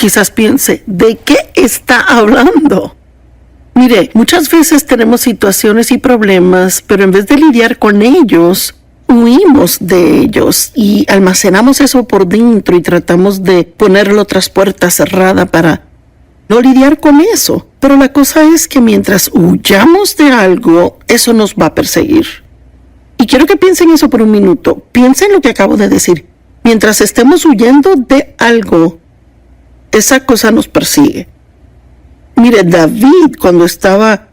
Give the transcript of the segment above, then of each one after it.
quizás piense, ¿de qué está hablando? Mire, muchas veces tenemos situaciones y problemas, pero en vez de lidiar con ellos, huimos de ellos y almacenamos eso por dentro y tratamos de ponerlo tras puerta cerrada para no lidiar con eso. Pero la cosa es que mientras huyamos de algo, eso nos va a perseguir. Y quiero que piensen eso por un minuto. Piensen lo que acabo de decir. Mientras estemos huyendo de algo, esa cosa nos persigue. Mire, David, cuando estaba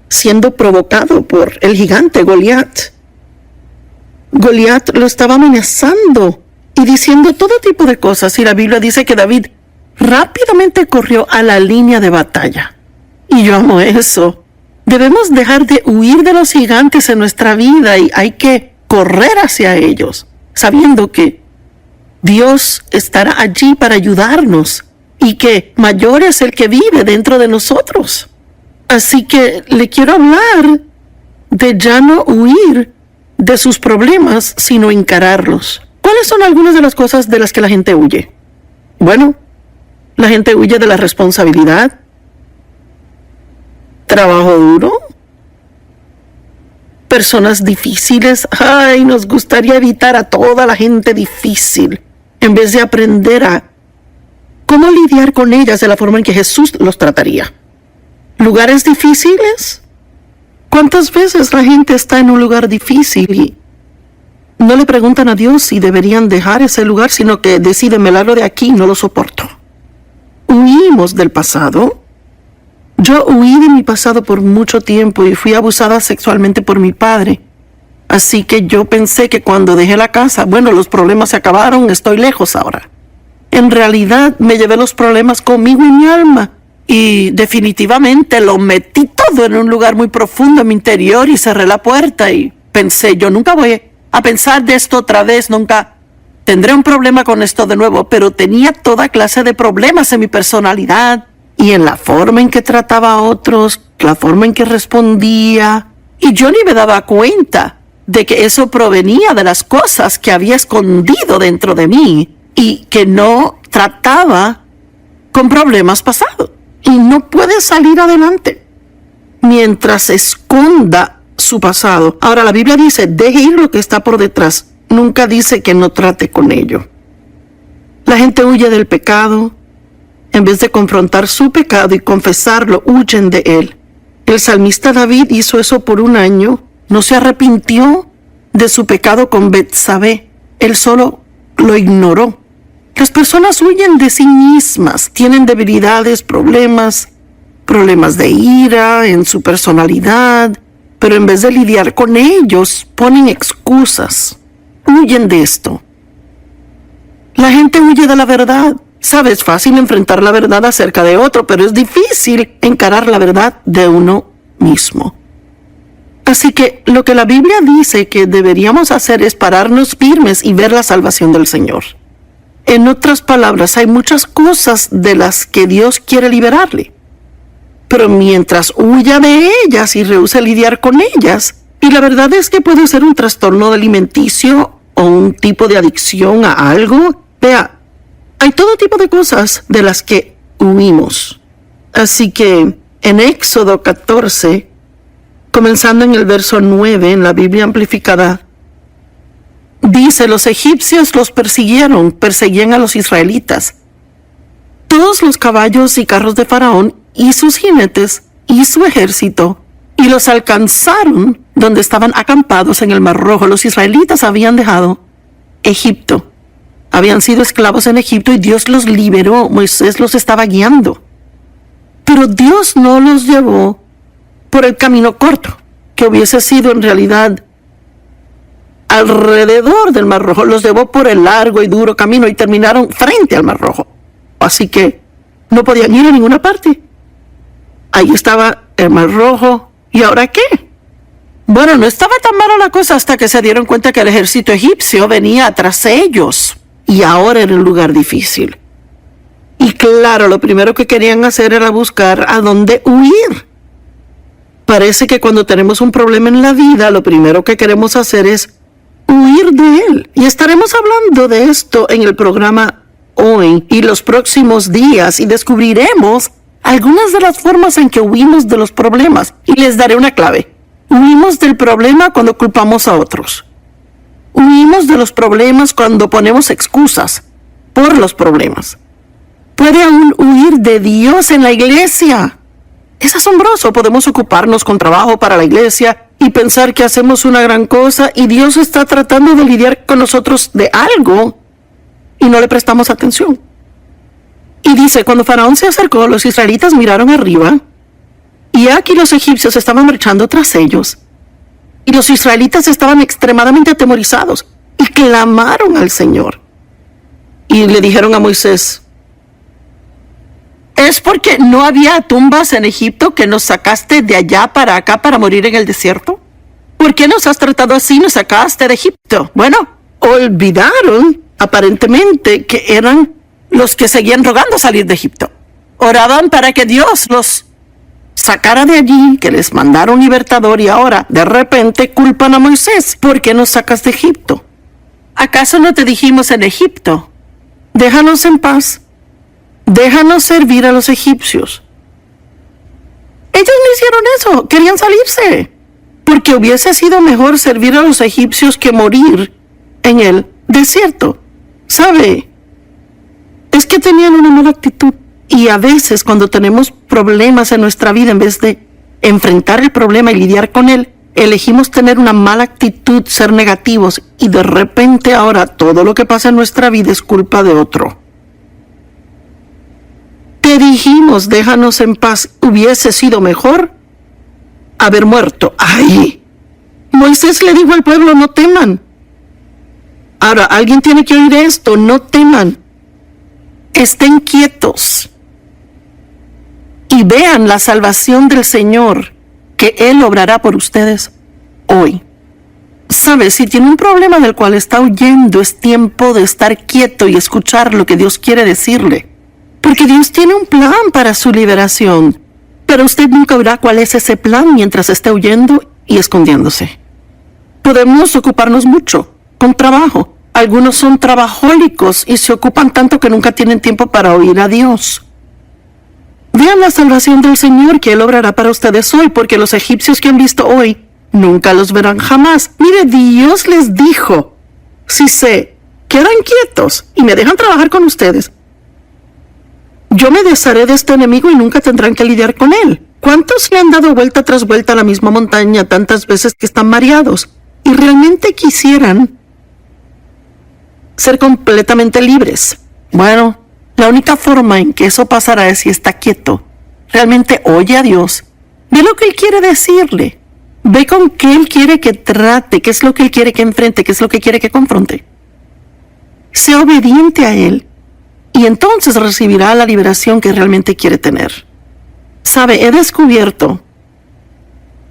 siendo provocado por el gigante Goliat lo estaba amenazando y diciendo todo tipo de cosas. Y la Biblia dice que David rápidamente corrió a la línea de batalla. Y yo amo eso. Debemos dejar de huir de los gigantes en nuestra vida y hay que correr hacia ellos, sabiendo que Dios estará allí para ayudarnos y que mayor es el que vive dentro de nosotros. Así que le quiero hablar de ya no huir de sus problemas, sino encararlos. ¿Cuáles son algunas de las cosas de las que la gente huye? Bueno, la gente huye de la responsabilidad, trabajo duro, personas difíciles. Ay, nos gustaría evitar a toda la gente difícil, en vez de aprender a cómo lidiar con ellas de la forma en que Jesús los trataría. ¿Lugares difíciles? ¿Cuántas veces la gente está en un lugar difícil y no le preguntan a Dios si deberían dejar ese lugar, sino que deciden, me largo de aquí, no lo soporto? Huimos del pasado. Yo huí de mi pasado por mucho tiempo y fui abusada sexualmente por mi padre. Así que yo pensé que cuando dejé la casa, bueno, los problemas se acabaron, estoy lejos ahora. En realidad me llevé los problemas conmigo en mi alma y definitivamente lo metí todo en un lugar muy profundo en mi interior y cerré la puerta y pensé, yo nunca voy a pensar de esto otra vez, nunca tendré un problema con esto de nuevo, pero tenía toda clase de problemas en mi personalidad y en la forma en que trataba a otros, la forma en que respondía, y yo ni me daba cuenta de que eso provenía de las cosas que había escondido dentro de mí y que no trataba con problemas pasados. Y no puede salir adelante mientras esconda su pasado. Ahora la Biblia dice, deje ir lo que está por detrás. Nunca dice que no trate con ello. La gente huye del pecado. En vez de confrontar su pecado y confesarlo, huyen de él. El salmista David hizo eso por un año. No se arrepintió de su pecado con Betsabé. Él solo lo ignoró. Las personas huyen de sí mismas, tienen debilidades, problemas de ira en su personalidad, pero en vez de lidiar con ellos, ponen excusas. Huyen de esto. La gente huye de la verdad. Sabes, es fácil enfrentar la verdad acerca de otro, pero es difícil encarar la verdad de uno mismo. Así que lo que la Biblia dice que deberíamos hacer es pararnos firmes y ver la salvación del Señor. En otras palabras, hay muchas cosas de las que Dios quiere liberarle. Pero mientras huya de ellas y rehúse lidiar con ellas, y la verdad es que puede ser un trastorno alimenticio o un tipo de adicción a algo. Vea, hay todo tipo de cosas de las que huimos. Así que en Éxodo 14, comenzando en el verso 9, en la Biblia amplificada, dice, los egipcios los perseguían a los israelitas. Todos los caballos y carros de Faraón y sus jinetes y su ejército, y los alcanzaron donde estaban acampados en el Mar Rojo. Los israelitas habían dejado Egipto. Habían sido esclavos en Egipto y Dios los liberó. Moisés los estaba guiando. Pero Dios no los llevó por el camino corto, que hubiese sido en realidad alrededor del Mar Rojo. Los llevó por el largo y duro camino y terminaron frente al Mar Rojo. Así que no podían ir a ninguna parte. Ahí estaba el Mar Rojo. ¿Y ahora qué? Bueno, no estaba tan mala la cosa hasta que se dieron cuenta que el ejército egipcio venía tras ellos. Y ahora era un lugar difícil. Y claro, lo primero que querían hacer era buscar a dónde huir. Parece que cuando tenemos un problema en la vida, lo primero que queremos hacer es huir de él. Y estaremos hablando de esto en el programa hoy y los próximos días y descubriremos algunas de las formas en que huimos de los problemas. Y les daré una clave. Huimos del problema cuando culpamos a otros. Huimos de los problemas cuando ponemos excusas por los problemas. Puede aún huir de Dios en la iglesia. Es asombroso. Podemos ocuparnos con trabajo para la iglesia y pensar que hacemos una gran cosa y Dios está tratando de lidiar con nosotros de algo y no le prestamos atención. Y dice, cuando Faraón se acercó, los israelitas miraron arriba y aquí los egipcios estaban marchando tras ellos. Y los israelitas estaban extremadamente atemorizados y clamaron al Señor. Y le dijeron a Moisés, ¿es porque no había tumbas en Egipto que nos sacaste de allá para acá para morir en el desierto? ¿Por qué nos has tratado así? Nos sacaste de Egipto. Bueno, olvidaron aparentemente que eran los que seguían rogando salir de Egipto. Oraban para que Dios los sacara de allí, que les mandara un libertador, y ahora de repente culpan a Moisés. ¿Por qué nos sacas de Egipto? ¿Acaso no te dijimos en Egipto? Déjanos en paz. Déjanos servir a los egipcios. Ellos no hicieron eso, querían salirse, porque hubiese sido mejor servir a los egipcios que morir en el desierto. ¿Sabe? Es que tenían una mala actitud. Y a veces cuando tenemos problemas en nuestra vida, en vez de enfrentar el problema y lidiar con él, elegimos tener una mala actitud, ser negativos, y de repente ahora todo lo que pasa en nuestra vida es culpa de otro. Te dijimos, déjanos en paz. Hubiese sido mejor haber muerto. ¡Ay! Moisés le dijo al pueblo, no teman. Ahora, alguien tiene que oír esto, no teman. Estén quietos y vean la salvación del Señor que Él obrará por ustedes hoy. ¿Sabe? Si tiene un problema del cual está huyendo, es tiempo de estar quieto y escuchar lo que Dios quiere decirle. Porque Dios tiene un plan para su liberación, pero usted nunca verá cuál es ese plan mientras esté huyendo y escondiéndose. Podemos ocuparnos mucho con trabajo. Algunos son trabajólicos y se ocupan tanto que nunca tienen tiempo para oír a Dios. Vean la salvación del Señor que Él obrará para ustedes hoy, porque los egipcios que han visto hoy nunca los verán jamás. Mire, Dios les dijo, si se quedan quietos y me dejan trabajar con ustedes, yo me desharé de este enemigo y nunca tendrán que lidiar con él. ¿Cuántos le han dado vuelta tras vuelta a la misma montaña tantas veces que están mareados y realmente quisieran ser completamente libres? Bueno, la única forma en que eso pasará es si está quieto. Realmente oye a Dios. Ve lo que Él quiere decirle. Ve con qué Él quiere que trate, qué es lo que Él quiere que enfrente, qué es lo que quiere que confronte. Sea obediente a Él y entonces recibirá la liberación que realmente quiere tener. Sabe, he descubierto,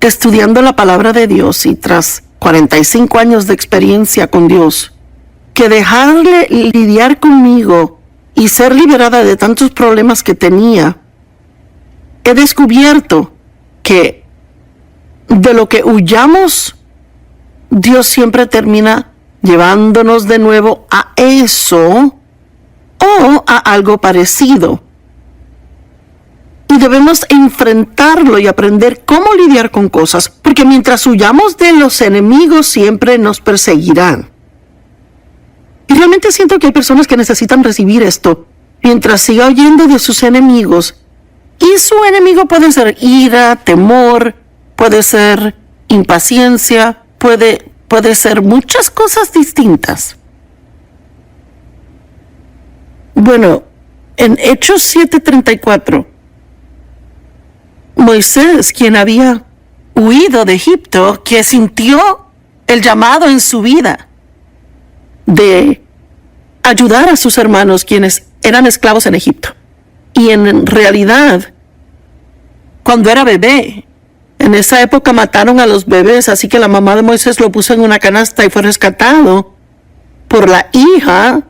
estudiando la palabra de Dios y tras 45 años de experiencia con Dios, que dejarle lidiar conmigo y ser liberada de tantos problemas que tenía, he descubierto que de lo que huyamos, Dios siempre termina llevándonos de nuevo a eso o a algo parecido. Y debemos enfrentarlo y aprender cómo lidiar con cosas, porque mientras huyamos de los enemigos siempre nos perseguirán. Y realmente siento que hay personas que necesitan recibir esto mientras siga huyendo de sus enemigos. Y su enemigo puede ser ira, temor, puede ser impaciencia, puede ser muchas cosas distintas. Bueno, en Hechos 7:34, Moisés, quien había huido de Egipto, que sintió el llamado en su vida de ayudar a sus hermanos quienes eran esclavos en Egipto. Y en realidad, cuando era bebé, en esa época mataron a los bebés, así que la mamá de Moisés lo puso en una canasta y fue rescatado por la hija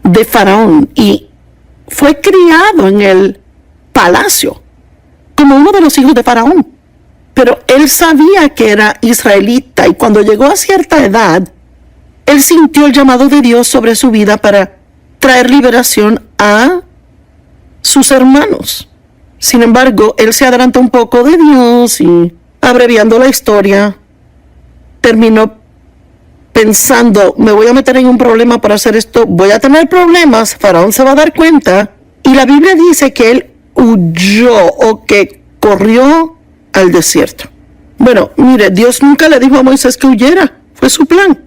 de Faraón y fue criado en el palacio como uno de los hijos de Faraón. Pero él sabía que era israelita y cuando llegó a cierta edad, él sintió el llamado de Dios sobre su vida para traer liberación a sus hermanos. Sin embargo, él se adelantó un poco de Dios y, abreviando la historia, terminó pensando, me voy a meter en un problema para hacer esto, voy a tener problemas, Faraón se va a dar cuenta. Y la Biblia dice que él huyó o que corrió al desierto. Bueno, mire, Dios nunca le dijo a Moisés que huyera, fue su plan.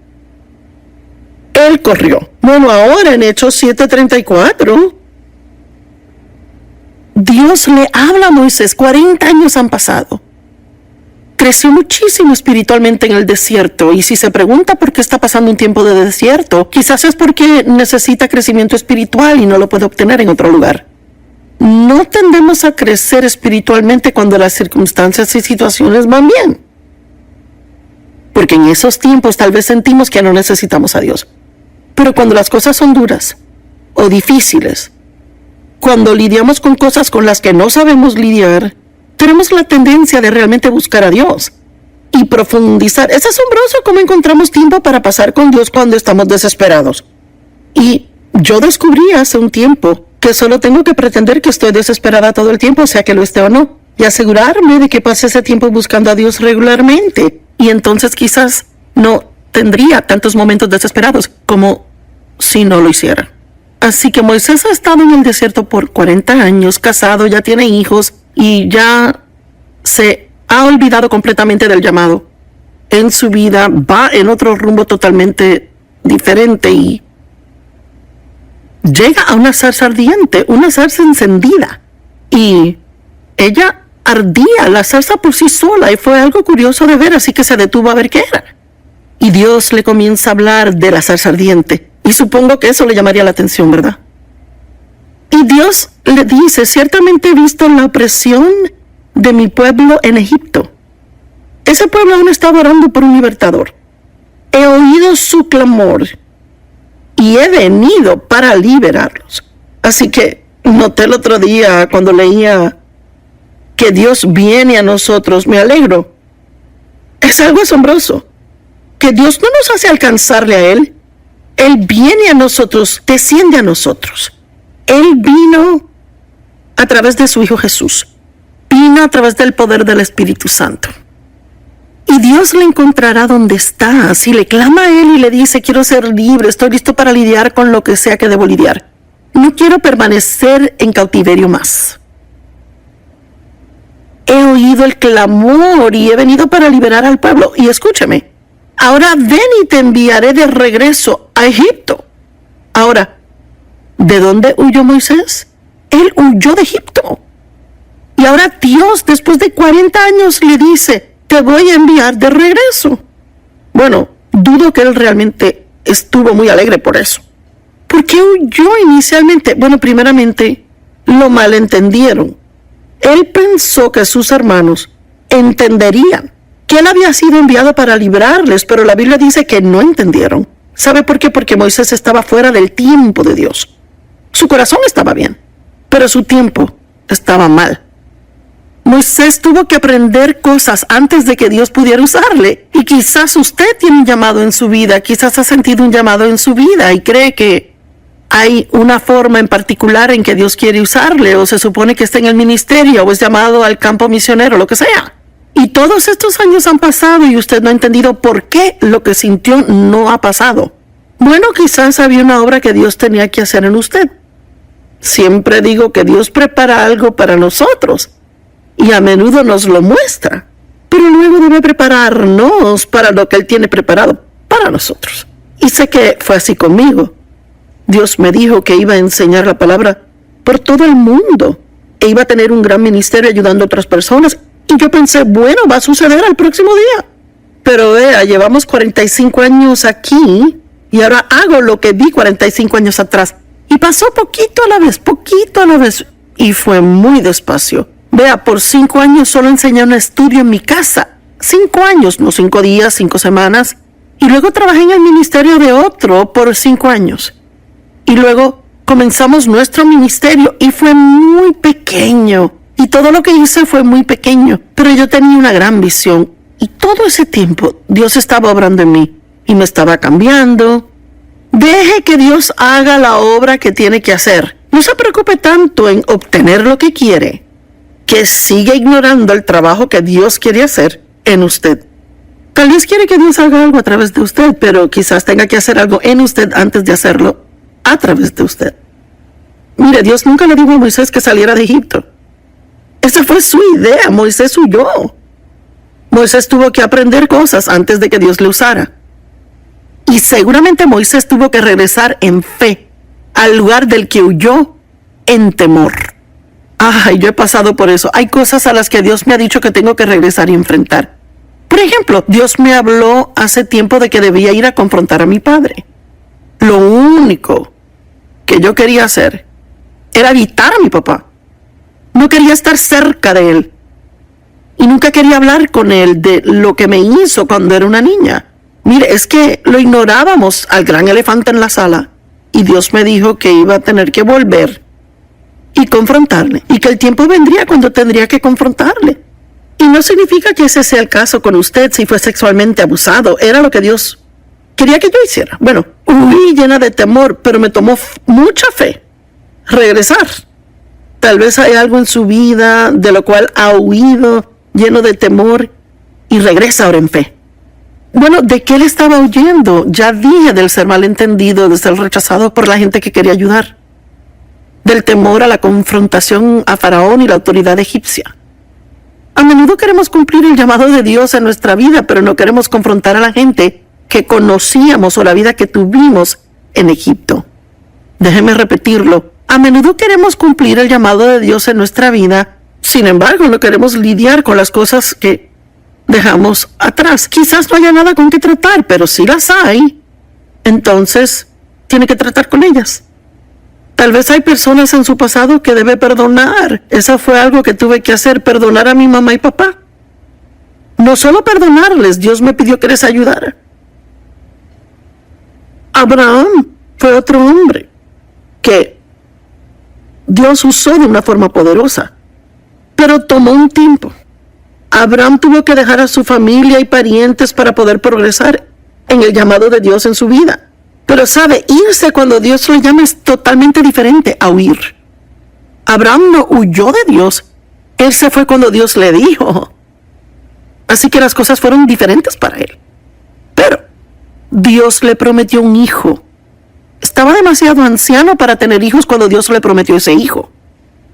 Él corrió. Bueno, ahora en Hechos 7:34, Dios le habla a Moisés, 40 años han pasado. Creció muchísimo espiritualmente en el desierto, y si se pregunta por qué está pasando un tiempo de desierto, quizás es porque necesita crecimiento espiritual y no lo puede obtener en otro lugar. No tendemos a crecer espiritualmente cuando las circunstancias y situaciones van bien, porque en esos tiempos tal vez sentimos que no necesitamos a Dios. Pero cuando las cosas son duras o difíciles, cuando lidiamos con cosas con las que no sabemos lidiar, tenemos la tendencia de realmente buscar a Dios y profundizar. Es asombroso cómo encontramos tiempo para pasar con Dios cuando estamos desesperados. Y yo descubrí hace un tiempo que solo tengo que pretender que estoy desesperada todo el tiempo, sea que lo esté o no, y asegurarme de que pase ese tiempo buscando a Dios regularmente. Y entonces quizás no tendría tantos momentos desesperados como si no lo hiciera. Así que Moisés ha estado en el desierto por 40 años, casado, ya tiene hijos y ya se ha olvidado completamente del llamado en su vida, va en otro rumbo totalmente diferente y llega a una zarza ardiente, una zarza encendida, y ella ardía, la zarza por sí sola, y fue algo curioso de ver, así que se detuvo a ver qué era. Y Dios le comienza a hablar de la zarza ardiente, y supongo que eso le llamaría la atención, ¿verdad? Y Dios le dice, ciertamente he visto la opresión de mi pueblo en Egipto. Ese pueblo aún estaba orando por un libertador. He oído su clamor y he venido para liberarlos. Así que noté el otro día cuando leía que Dios viene a nosotros, me alegro. Es algo asombroso, que Dios no nos hace alcanzarle a Él. Él viene a nosotros, desciende a nosotros. Él vino a través de su Hijo Jesús. Vino a través del poder del Espíritu Santo. Y Dios le encontrará donde está. Si le clama a Él y le dice, quiero ser libre, estoy listo para lidiar con lo que sea que debo lidiar. No quiero permanecer en cautiverio más. He oído el clamor y he venido para liberar al pueblo. Y escúchame, ahora ven y te enviaré de regreso a Egipto. Ahora, ¿de dónde huyó Moisés? Él huyó de Egipto. Y ahora Dios, después de 40 años, le dice, te voy a enviar de regreso. Bueno, dudo que él realmente estuvo muy alegre por eso. ¿Por qué huyó inicialmente? Bueno, primeramente, lo malentendieron. Él pensó que sus hermanos entenderían que él había sido enviado para librarles, pero la Biblia dice que no entendieron. ¿Sabe por qué? Porque Moisés estaba fuera del tiempo de Dios. Su corazón estaba bien, pero su tiempo estaba mal. Moisés tuvo que aprender cosas antes de que Dios pudiera usarle. Y quizás usted tiene un llamado en su vida, quizás ha sentido un llamado en su vida y cree que hay una forma en particular en que Dios quiere usarle, o se supone que está en el ministerio, o es llamado al campo misionero, lo que sea. Y todos estos años han pasado y usted no ha entendido por qué lo que sintió no ha pasado. Bueno, quizás había una obra que Dios tenía que hacer en usted. Siempre digo que Dios prepara algo para nosotros y a menudo nos lo muestra, pero luego debe prepararnos para lo que Él tiene preparado para nosotros. Y sé que fue así conmigo. Dios me dijo que iba a enseñar la palabra por todo el mundo e iba a tener un gran ministerio ayudando a otras personas. Y yo pensé, bueno, va a suceder al próximo día. Pero vea, llevamos 45 años aquí y ahora hago lo que vi 45 años atrás. Y pasó poquito a la vez, y fue muy despacio. Vea, por 5 años solo enseñé un estudio en mi casa. 5 años, no 5 días, 5 semanas. Y luego trabajé en el ministerio de otro por 5 años. Y luego comenzamos nuestro ministerio y fue muy pequeño. Y todo lo que hice fue muy pequeño. Pero yo tenía una gran visión. Y todo ese tiempo Dios estaba obrando en mí. y me estaba cambiando. Deje que Dios haga la obra que tiene que hacer. No se preocupe tanto en obtener lo que quiere, que siga ignorando el trabajo que Dios quiere hacer en usted. Tal vez quiere que Dios haga algo a través de usted, pero quizás tenga que hacer algo en usted antes de hacerlo a través de usted. Mire, Dios nunca le dijo a Moisés que saliera de Egipto. Esa fue su idea, Moisés huyó. Moisés tuvo que aprender cosas antes de que Dios le usara. Y seguramente Moisés tuvo que regresar en fe al lugar del que huyó en temor. Ay, yo he pasado por eso. Hay cosas a las que Dios me ha dicho que tengo que regresar y enfrentar. Por ejemplo, Dios me habló hace tiempo de que debía ir a confrontar a mi padre. Lo único que yo quería hacer era evitar a mi papá. No quería estar cerca de él. Y nunca quería hablar con él de lo que me hizo cuando era una niña. Mire, es que lo ignorábamos al gran elefante en la sala. Y Dios me dijo que iba a tener que volver y confrontarle. Y que el tiempo vendría cuando tendría que confrontarle. Y no significa que ese sea el caso con usted si fue sexualmente abusado. Era lo que Dios quería que yo hiciera. Bueno, huí llena de temor, pero me tomó mucha fe regresar. Tal vez hay algo en su vida de lo cual ha huido, lleno de temor, y regresa ahora en fe. Bueno, ¿de qué le estaba huyendo? Ya dije del ser malentendido, de ser rechazado por la gente que quería ayudar. Del temor a la confrontación a Faraón y la autoridad egipcia. A menudo queremos cumplir el llamado de Dios en nuestra vida, pero no queremos confrontar a la gente que conocíamos o la vida que tuvimos en Egipto. Déjeme repetirlo. A menudo queremos cumplir el llamado de Dios en nuestra vida, sin embargo, no queremos lidiar con las cosas que dejamos atrás. Quizás no haya nada con que tratar, pero si las hay, entonces tiene que tratar con ellas. Tal vez hay personas en su pasado que debe perdonar. Eso fue algo que tuve que hacer, perdonar a mi mamá y papá. No solo perdonarles, Dios me pidió que les ayudara. Abraham fue otro hombre que Dios usó de una forma poderosa, pero tomó un tiempo. Abraham tuvo que dejar a su familia y parientes para poder progresar en el llamado de Dios en su vida. Pero sabe, irse cuando Dios lo llama es totalmente diferente a huir. Abraham no huyó de Dios, él se fue cuando Dios le dijo. Así que las cosas fueron diferentes para él. Pero Dios le prometió un hijo. Estaba demasiado anciano para tener hijos cuando Dios le prometió ese hijo.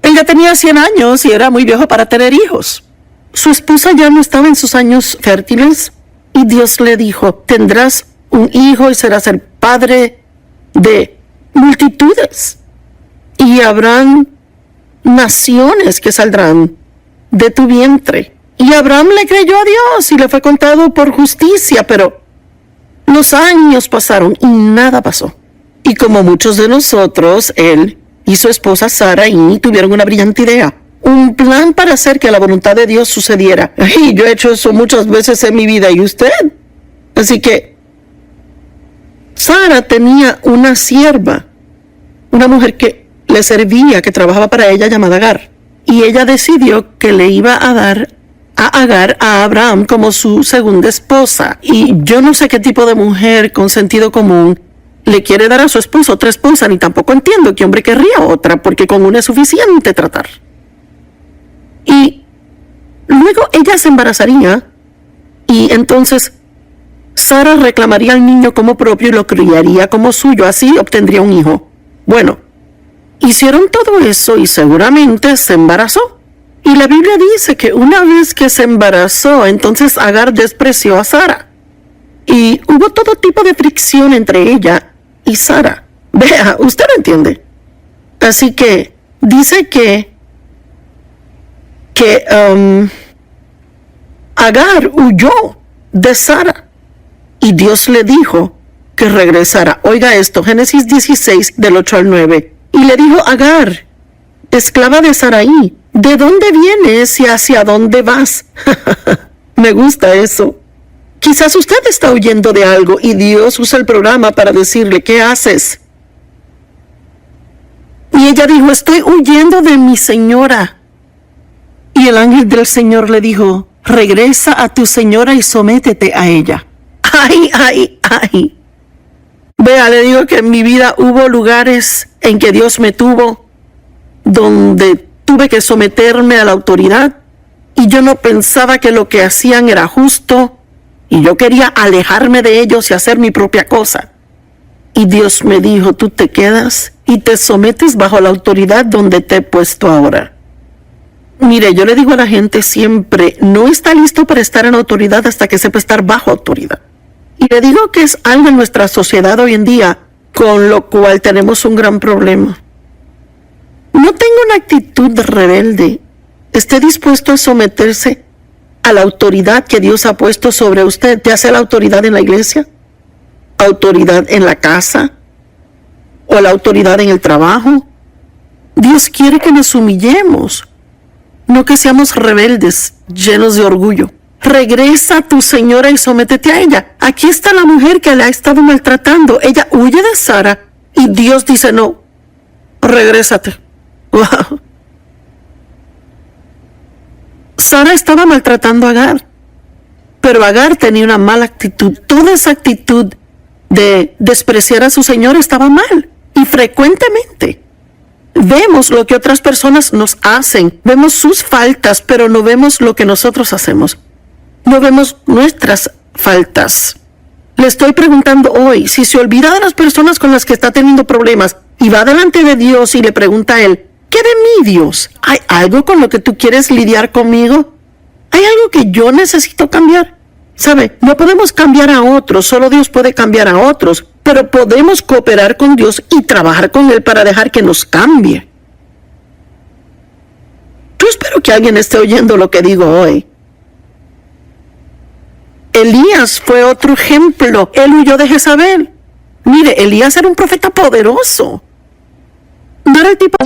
Él ya tenía 100 años y era muy viejo para tener hijos. Su esposa ya no estaba en sus años fértiles y Dios le dijo, tendrás un hijo y serás el padre de multitudes. Y habrán naciones que saldrán de tu vientre. Y Abraham le creyó a Dios y le fue contado por justicia, pero los años pasaron y nada pasó. Y como muchos de nosotros, él y su esposa Sarai tuvieron una brillante idea. Un plan para hacer que la voluntad de Dios sucediera. Y yo he hecho eso muchas veces en mi vida, ¿y usted? Así que Sara tenía una sierva, una mujer que le servía, que trabajaba para ella, llamada Agar. Y ella decidió que le iba a dar a Agar a Abraham como su segunda esposa. Y yo no sé qué tipo de mujer con sentido común le quiere dar a su esposo otra esposa, ni tampoco entiendo qué hombre querría otra, porque con una es suficiente tratar. Y luego ella se embarazaría y entonces Sara reclamaría al niño como propio y lo criaría como suyo, así obtendría un hijo. Bueno, hicieron todo eso y seguramente se embarazó. Y la Biblia dice que una vez que se embarazó, entonces Agar despreció a Sara. Y hubo todo tipo de fricción entre ella y Sara. Vea, usted lo entiende. Así que dice que Agar huyó de Sara y Dios le dijo que regresara. Oiga esto, Génesis 16 del 8 al 9. Y le dijo, Agar, esclava de Sarai, ¿de dónde vienes y hacia dónde vas? Me gusta eso. Quizás usted está huyendo de algo y Dios usa el programa para decirle, ¿qué haces? Y ella dijo, estoy huyendo de mi señora. Y el ángel del Señor le dijo, regresa a tu señora y sométete a ella. Ay, ay, ay. Vea, le digo que en mi vida hubo lugares en que Dios me tuvo, donde tuve que someterme a la autoridad y yo no pensaba que lo que hacían era justo y yo quería alejarme de ellos y hacer mi propia cosa. Y Dios me dijo, tú te quedas y te sometes bajo la autoridad donde te he puesto ahora. Mire, yo le digo a la gente siempre, no está listo para estar en autoridad hasta que sepa estar bajo autoridad. Y le digo que es algo en nuestra sociedad hoy en día, con lo cual tenemos un gran problema. No tenga una actitud rebelde. Esté dispuesto a someterse a la autoridad que Dios ha puesto sobre usted, ya sea la autoridad en la iglesia, autoridad en la casa o la autoridad en el trabajo. Dios quiere que nos humillemos, no que seamos rebeldes, llenos de orgullo. Regresa a tu señora y sométete a ella. Aquí está la mujer que le ha estado maltratando. Ella huye de Sara y Dios dice, no, regrésate. Wow. Sara estaba maltratando a Agar, pero Agar tenía una mala actitud. Toda esa actitud de despreciar a su señor estaba mal. Y frecuentemente vemos lo que otras personas nos hacen. Vemos sus faltas, pero no vemos lo que nosotros hacemos. No vemos nuestras faltas. Le estoy preguntando hoy, si se olvida de las personas con las que está teniendo problemas y va delante de Dios y le pregunta a Él, ¿qué de mí, Dios? ¿Hay algo con lo que tú quieres lidiar conmigo? ¿Hay algo que yo necesito cambiar? ¿Sabe? No podemos cambiar a otros, solo Dios puede cambiar a otros, pero podemos cooperar con Dios y trabajar con Él para dejar que nos cambie. Yo espero que alguien esté oyendo lo que digo hoy. Elías fue otro ejemplo. Él huyó de Jezabel. Mire, Elías era un profeta poderoso. No era el tipo...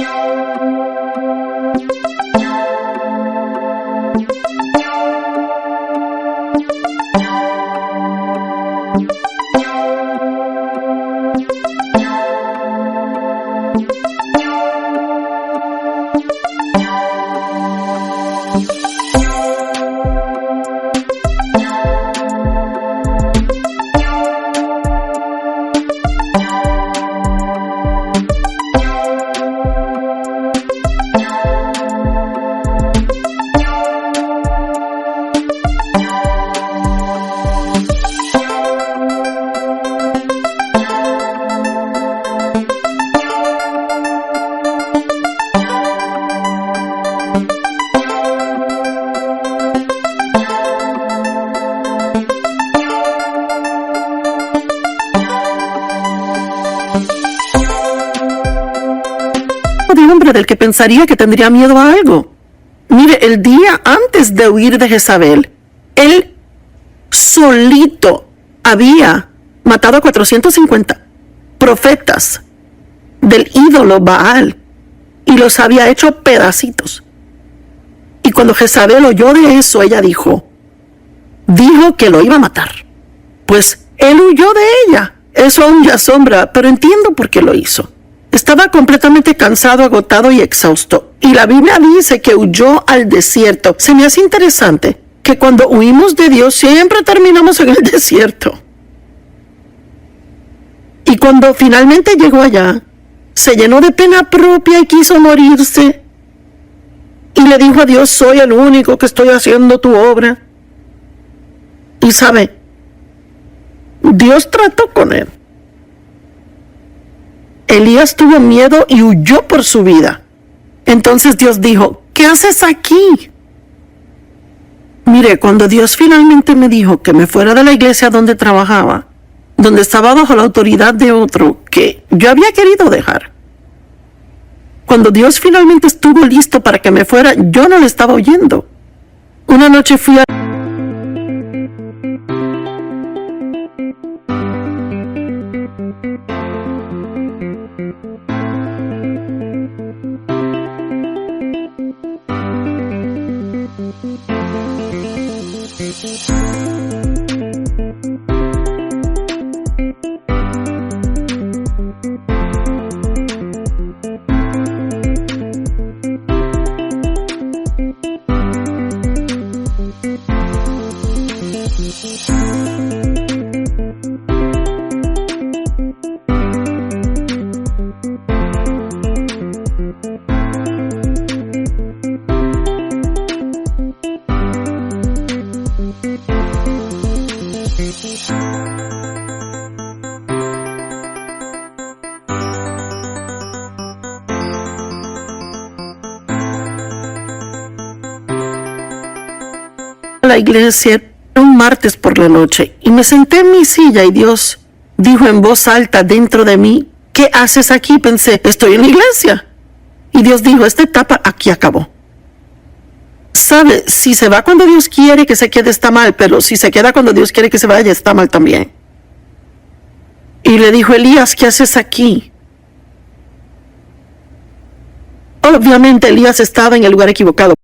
de hombre del que pensaría que tendría miedo a algo. Mire, el día antes de huir de Jezabel, él solito había matado a 450 profetas del ídolo Baal y los había hecho pedacitos. Y cuando Jezabel oyó de eso, ella dijo que lo iba a matar. Pues él huyó de ella. Eso aún le asombra, pero entiendo por qué lo hizo. Estaba completamente cansado, agotado y exhausto. Y la Biblia dice que huyó al desierto. Se me hace interesante que cuando huimos de Dios siempre terminamos en el desierto. Y cuando finalmente llegó allá, se llenó de pena propia y quiso morirse. Y le dijo a Dios, soy el único que estoy haciendo tu obra. Y sabe, Dios trató con él. Elías tuvo miedo y huyó por su vida. Entonces Dios dijo, ¿qué haces aquí? Mire, cuando Dios finalmente me dijo que me fuera de la iglesia donde trabajaba, donde estaba bajo la autoridad de otro que yo había querido dejar, cuando Dios finalmente estuvo listo para que me fuera, yo no le estaba oyendo. Una noche fui a... la iglesia, era un martes por la noche, y me senté en mi silla y Dios dijo en voz alta dentro de mí, ¿qué haces aquí? Pensé, estoy en la iglesia. Y Dios dijo, esta etapa aquí acabó. ¿Sabe? Si se va cuando Dios quiere que se quede está mal, pero si se queda cuando Dios quiere que se vaya está mal también. Y le dijo, Elías, ¿qué haces aquí? Obviamente Elías estaba en el lugar equivocado.